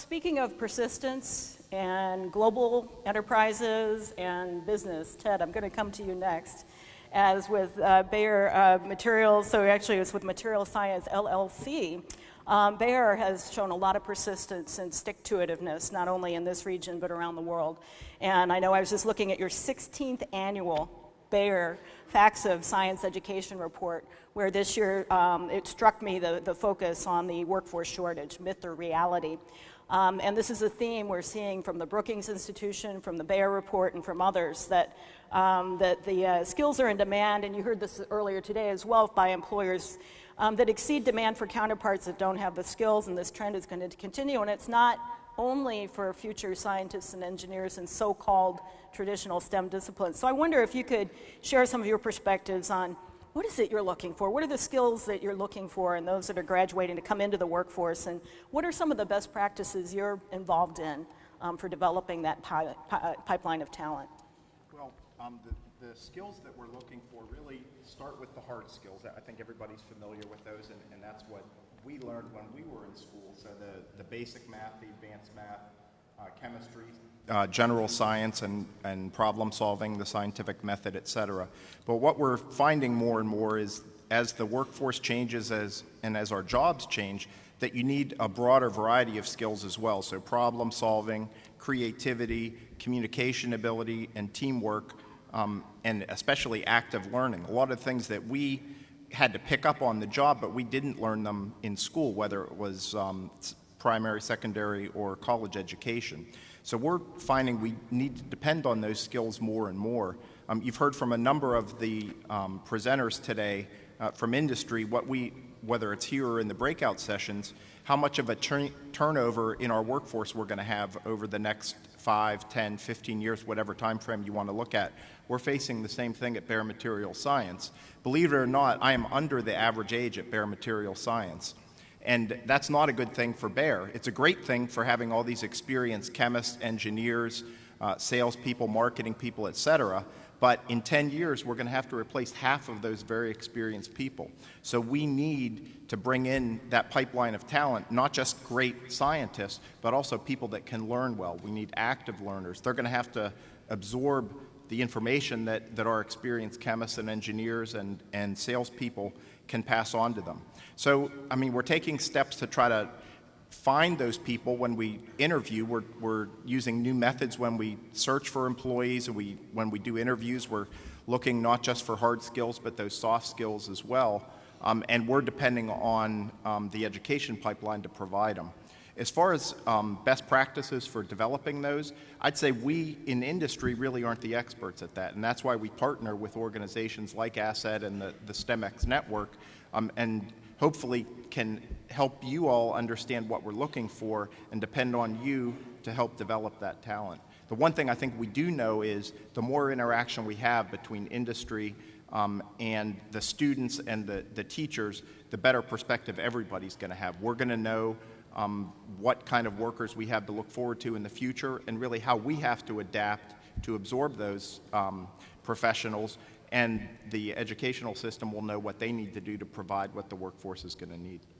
speaking of persistence and global enterprises and business, Ted, I'm going to come to you next. As with Bayer Materials, so actually it's with MaterialScience LLC, Bayer has shown a lot of persistence and stick-to-itiveness, not only in this region but around the world. And I know I was just looking at your 16th annual Bayer Facts of Science Education Report, where this year it struck me the focus on the workforce shortage, myth or reality. And this is a theme we're seeing from the Brookings Institution, from the Bayer Report, and from others, that the skills are in demand, and you heard this earlier today as well, by employers that exceed demand for counterparts that don't have the skills, and this trend is going to continue. And it's not only for future scientists and engineers and so-called traditional STEM disciplines. So I wonder if you could share some of your perspectives on what is it you're looking for? What are the skills that you're looking for in those that are graduating to come into the workforce? And what are some of the best practices you're involved in for developing that pipeline of talent? Well, the skills that we're looking for really start with the hard skills. I think everybody's familiar with those, and that's what we learned when we were in school. So the basic math, the advanced math, chemistry, general science and problem solving, the scientific method, et cetera. But what we're finding more and more is as the workforce changes and as our jobs change, that you need a broader variety of skills as well. So problem solving, creativity, communication ability, and teamwork, and especially active learning. A lot of things that we had to pick up on the job, but we didn't learn them in school, whether it was primary, secondary, or college education. So we're finding we need to depend on those skills more and more. You've heard from a number of the presenters today from industry, whether it's here or in the breakout sessions, how much of a turnover in our workforce we're going to have over the next 5, 10, 15 years, whatever time frame you want to look at. We're facing the same thing at Bayer MaterialScience. Believe it or not, I am under the average age at Bayer MaterialScience. And that's not a good thing for Bayer. It's a great thing for having all these experienced chemists, engineers, salespeople, marketing people, et cetera. But in 10 years, we're going to have to replace half of those very experienced people. So we need to bring in that pipeline of talent, not just great scientists, but also people that can learn well. We need active learners. They're going to have to absorb the information that our experienced chemists and engineers and salespeople can pass on to them. So, I mean, we're taking steps to try to find those people when we interview. We're using new methods when we search for employees, and when we do interviews, we're looking not just for hard skills, but those soft skills as well. And we're depending on the education pipeline to provide them. As far as best practices for developing those, I'd say we in industry really aren't the experts at that, and that's why we partner with organizations like ASSET and the STEMX network, and hopefully can help you all understand what we're looking for and depend on you to help develop that talent. The one thing I think we do know is the more interaction we have between industry and the students and the teachers, the better perspective everybody's going to have. We're going to know what kind of workers we have to look forward to in the future, and really how we have to adapt to absorb those professionals, and the educational system will know what they need to do to provide what the workforce is going to need.